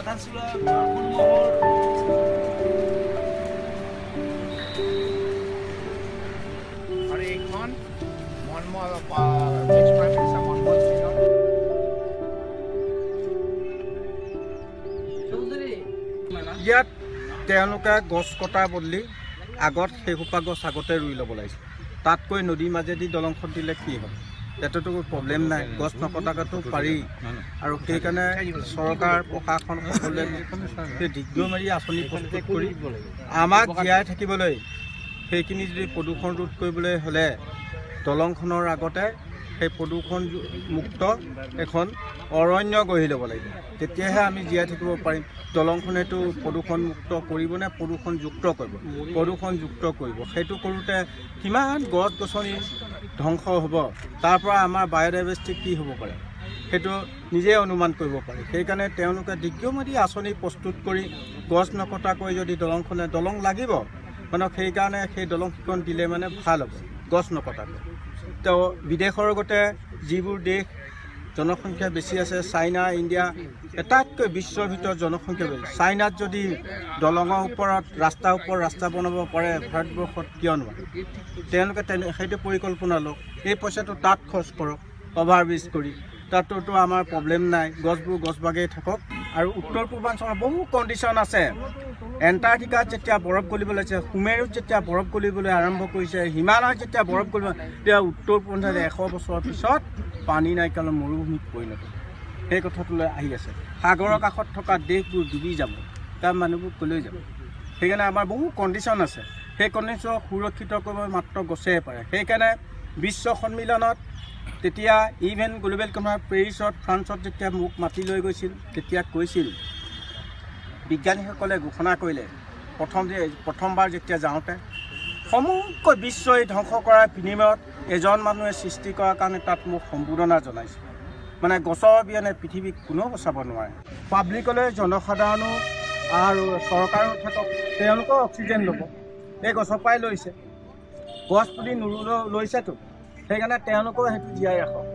আৰু এইখন মনমোহন এক্সপ্ৰাইম মিনিষ্টাৰ মনমোহন সিঙৰ ইয়াত তেওঁলোকে গছ কটাৰ বদলি আগত সেইসোপা গছ আগতে ৰুই ল'ব লাগিছিল। তাতকৈ নদীৰ মাজেদি দলংখন দিলে কি হয়? ইয়াতেতো প্ৰব্লেম নাই, গছ নকটাকতো পাৰি। আৰু সেইকাৰণে চৰকাৰ প্ৰশাসন সকলোৱে সেই দীৰ্ঘমাৰী আঁচনি প্ৰস্তুত কৰি আমাক জীয়াই থাকিবলৈ সেইখিনি যদি প্ৰদূষণ ৰোধ কৰিবলৈ হ'লে দলংখনৰ আগতে সেই প্ৰদূষণ মুক্ত এখন অৰণ্য গঢ়ি ল'ব লাগিব, তেতিয়াহে আমি জীয়াই থাকিব পাৰিম। দলংখনেতো প্ৰদূষণ মুক্ত কৰিবনে প্ৰদূষণযুক্ত কৰিব? প্ৰদূষণযুক্ত কৰিব। সেইটো কৰোঁতে কিমান গছ গছনি ধ্বংস হ'ব, তাৰ পৰা আমাৰ বায়'ডাইভাৰ্চিটি কি হ'ব পাৰে সেইটো নিজে অনুমান কৰিব পাৰি। সেইকাৰণে তেওঁলোকে দীৰ্ঘম্যাদী আঁচনি প্ৰস্তুত কৰি গছ নকটাকৈ যদি দলং লাগিব মানে সেইকাৰণে সেই দলংখন দিলে মানে ভাল হ'ব, গছ নকটাকৈ। তো বিদেশৰ আগতে যিবোৰ দেশ জনসংখ্যা বেছি আছে, চাইনা ইণ্ডিয়া এটাতকৈ বিশ্বৰ ভিতৰত জনসংখ্যা বেছি। চাইনাত যদি দলঙৰ ওপৰত ৰাস্তা বনাব পাৰে, ভাৰতবৰ্ষত কিয় নোৱাৰে? তেওঁলোকে সেইটো পৰিকল্পনা লওক, এই পইচাটো তাত খৰচ কৰক অভাৰব্ৰিজ কৰি, তাতোতো আমাৰ প্ৰব্লেম নাই, গছবোৰ গছবাগেই থাকক। আৰু উত্তৰ পূৰ্বাঞ্চলৰ বহু কণ্ডিশ্যন আছে। এণ্টাৰ্কটিকাত যেতিয়া বৰফ গলিবলৈ আছে, সুমেৰুত যেতিয়া বৰফ গলিবলৈ আৰম্ভ কৰিছে, হিমালয়ত যেতিয়া বৰফ গলিব, তেতিয়া উত্তৰ পূৰ্বাঞ্চলত 100 বছৰৰ পিছত পানী নাইকিয়া মৰুভূমিত পৰিণত সেই কথাটোলৈ আহি আছে। সাগৰৰ কাষত থকা দেশবোৰ ডুবি যাব, তাৰ মানুহবোৰ ক'লৈ যাব? সেইকাৰণে আমাৰ বহু কণ্ডিশ্যন আছে, সেই কণ্ডিশ্যন সুৰক্ষিত কৰিব মাত্ৰ গছেই পাৰে। সেইকাৰণে বিশ্ব সন্মিলনত তেতিয়া ইভেন গ্ল'বেল কনফাৰেন্স পেৰিছত ফ্ৰান্সত যেতিয়া মোক মাতি লৈ গৈছিল, তেতিয়া কৈছিল বিজ্ঞানীসকলে ঘোষণা কৰিলে প্ৰথমবাৰ যেতিয়া যাওঁতে সমগ্ৰ বিশ্বই ধ্বংস কৰাৰ বিনিময়ত এজন মানুহে সৃষ্টি কৰাৰ কাৰণে তাত মোক সম্বোধনা জনাইছিল। মানে গছৰ বিহনে পৃথিৱীক কোনেও বচাব নোৱাৰে। পাব্লিকলৈ জনসাধাৰণো আৰু চৰকাৰো থাকক, তেওঁলোকেও অক্সিজেন ল'ব, এই গছৰ পৰাই লৈছে, গছ পুলি লৈছেতো, সেইকাৰণে তেওঁলোকেও সেইটো জীয়াই ৰাখক।